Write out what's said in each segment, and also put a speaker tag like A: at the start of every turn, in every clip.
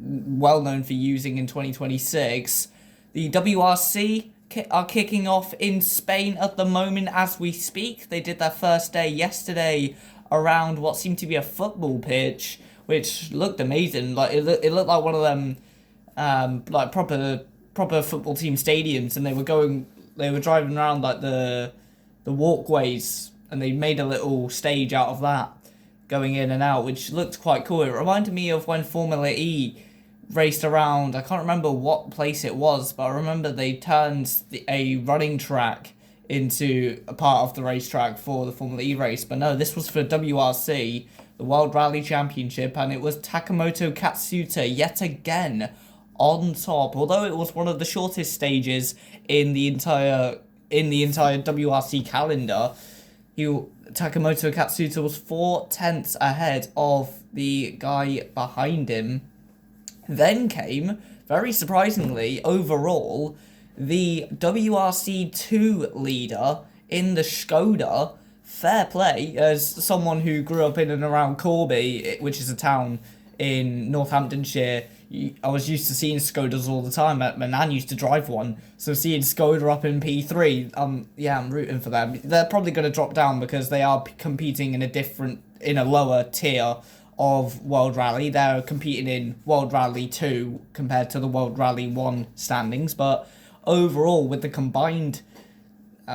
A: well known for using in 2026. The WRC are kicking off in Spain at the moment as we speak. They did their first day yesterday around what seemed to be a football pitch, which looked amazing. Like it looked like one of them, like proper football team stadiums, and they were driving around like the walkways, and they made a little stage out of that, going in and out, which looked quite cool. It reminded me of when Formula E raced around. I can't remember what place it was, but I remember they turned a running track into a part of the racetrack for the Formula E race. But no, this was for WRC, the World Rally Championship, and it was Takamoto Katsuta yet again on top. Although it was one of the shortest stages in the entire WRC calendar, Takamoto Katsuta was 4 tenths ahead of the guy behind him. Then came, very surprisingly, overall, the WRC2 leader in the Skoda. Fair play, as someone who grew up in and around Corby, which is a town in Northamptonshire. I was used to seeing Skodas all the time. My nan used to drive one, so seeing Skoda up in P3, yeah, I'm rooting for them. They're probably going to drop down because they are competing in a lower tier of World Rally. They're competing in World Rally 2 compared to the World Rally 1 standings, but overall, with the combined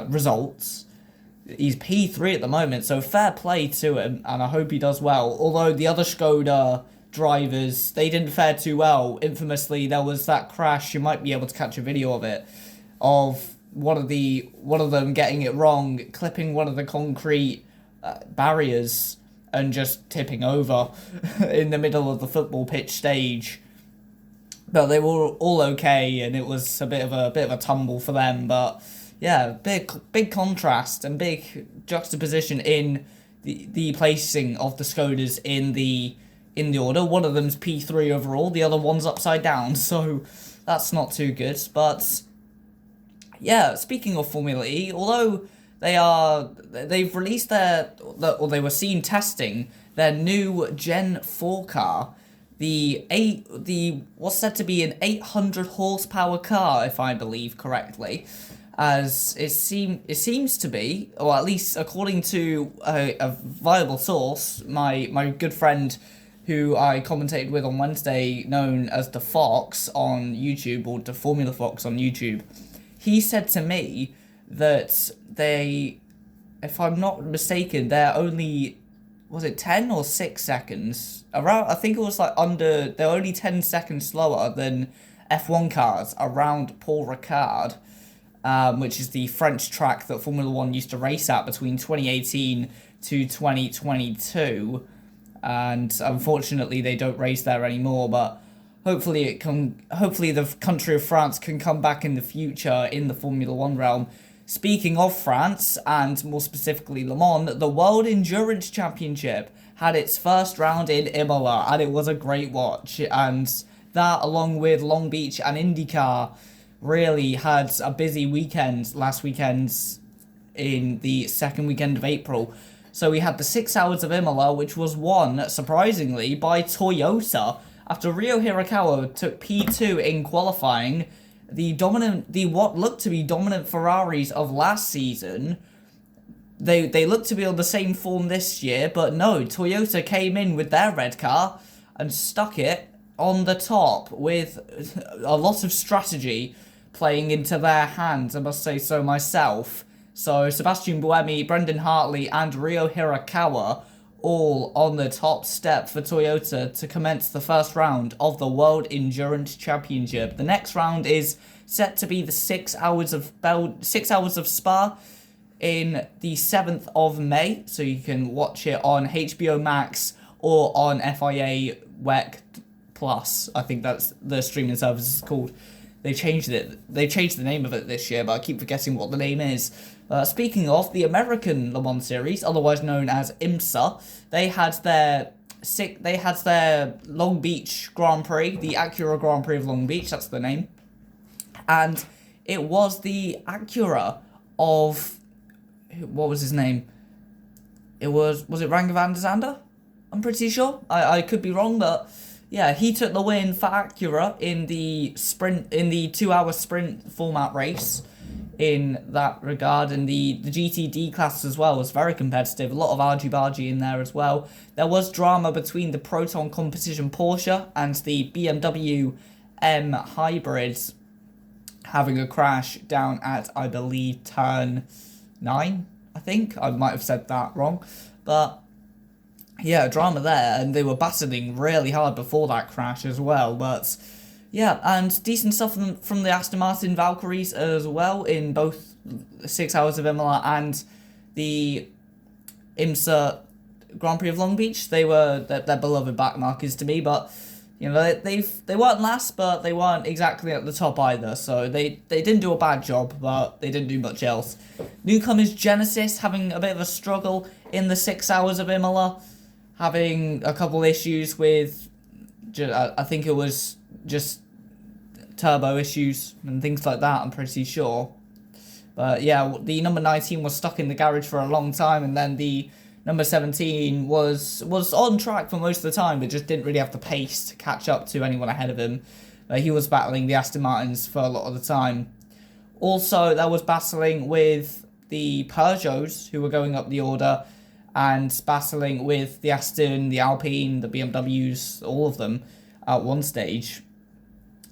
A: results, he's P3 at the moment, so fair play to him, and I hope he does well. Although the other Skoda drivers, they didn't fare too well. Infamously, there was that crash, you might be able to catch a video of it, of one of them getting it wrong, clipping one of the concrete barriers and just tipping over in the middle of the football pitch stage. But they were all okay, and it was a bit of a tumble for them. But yeah, big contrast and big juxtaposition in the placing of the Skodas in the order. One of them's P3 overall, the other one's upside down, so that's not too good. But yeah, speaking of Formula E, although they've released or they were seen testing their new Gen 4 car, what's said to be an 800 horsepower car, if I believe correctly, as it seems to be, or at least according to a viable source, my good friend who I commentated with on Wednesday, known as the Fox on YouTube, or the Formula Fox on YouTube, he said to me that if I'm not mistaken, they're only, was it 10 or 6 seconds? I think it was they're only 10 seconds slower than F1 cars around Paul Ricard, which is the French track that Formula 1 used to race at between 2018 to 2022. And unfortunately, they don't race there anymore, but hopefully the country of France can come back in the future in the Formula 1 realm. Speaking of France, and more specifically Le Mans, the World Endurance Championship had its first round in Imola, and it was a great watch. And that, along with Long Beach and IndyCar, really had a busy weekend last weekend in the second weekend of April. So we had the 6 hours of Imola, which was won, surprisingly, by Toyota. After Ryo Hirakawa took P2 in qualifying, what looked to be dominant Ferraris of last season, they looked to be on the same form this year, but no, Toyota came in with their red car and stuck it on the top with a lot of strategy playing into their hands, I must say so myself. So Sebastian Buemi, Brendan Hartley, and Ryo Hirakawa all on the top step for Toyota to commence the first round of the World Endurance Championship. The next round is set to be the 6 hours of Spa in the 7th of May, so you can watch it on HBO Max or on FIA WEC Plus. I think that's the streaming service is called. They changed the name of it this year, but I keep forgetting what the name is. Speaking of the American Le Mans Series, otherwise known as IMSA, they had their Long Beach Grand Prix, the Acura Grand Prix of Long Beach, that's the name. And it was the Acura of, what was his name? Was it Renger van der Zande? I'm pretty sure. I could be wrong, but Yeah, he took the win for Acura in the sprint, in the 2 hour sprint format race. In that regard, and the GTD class as well was very competitive. A lot of argy-bargy in there as well. There was drama between the Proton Competition Porsche and the BMW M Hybrids having a crash down at, I believe, turn 9, I think. I might have said that wrong. But yeah, drama there, and they were battling really hard before that crash as well. But yeah, and decent stuff from the Aston Martin Valkyries as well in both 6 Hours of Imola and the IMSA Grand Prix of Long Beach. They were their beloved backmarkers to me, but you know they weren't last, but they weren't exactly at the top either. So they didn't do a bad job, but they didn't do much else. Newcomers Genesis having a bit of a struggle in the 6 Hours of Imola, having a couple issues with, I think it was just turbo issues and things like that, I'm pretty sure. But yeah, the number 19 was stuck in the garage for a long time, and then the number 17 was on track for most of the time, but just didn't really have the pace to catch up to anyone ahead of him. He was battling the Aston Martins for a lot of the time. Also, that was battling with the Peugeots, who were going up the order, and battling with the Aston, the Alpine, the BMWs, all of them at one stage.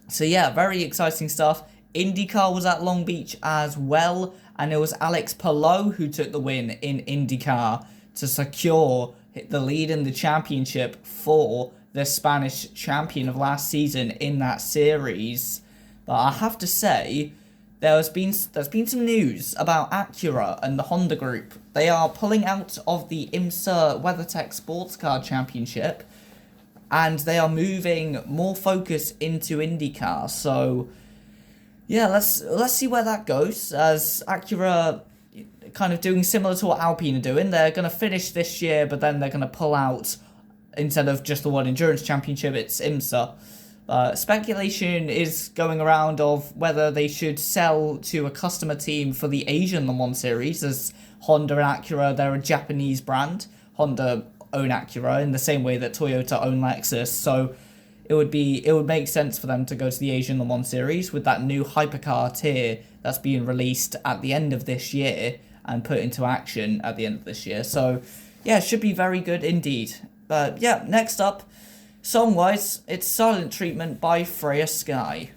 A: So yeah, very exciting stuff. IndyCar was at Long Beach as well, and it was Alex Palou who took the win in IndyCar to secure the lead in the championship for the Spanish champion of last season in that series. But I have to say, there's been some news about Acura and the Honda Group. They are pulling out of the IMSA WeatherTech Sports Car Championship, and they are moving more focus into IndyCar. So yeah, let's see where that goes, as Acura kind of doing similar to what Alpine are doing. They're going to finish this year, but then they're going to pull out, instead of just the World Endurance Championship, it's IMSA. Speculation is going around of whether they should sell to a customer team for the Asian Le Mans Series, as Honda and Acura, they're a Japanese brand. Honda own Acura in the same way that Toyota own Lexus, so it would make sense for them to go to the Asian Le Mans Series with that new hypercar tier that's being released at the end of this year and put into action at the end of this year. So yeah, it should be very good indeed. But yeah, next up, song-wise, it's Silent Treatment by Freya Sky.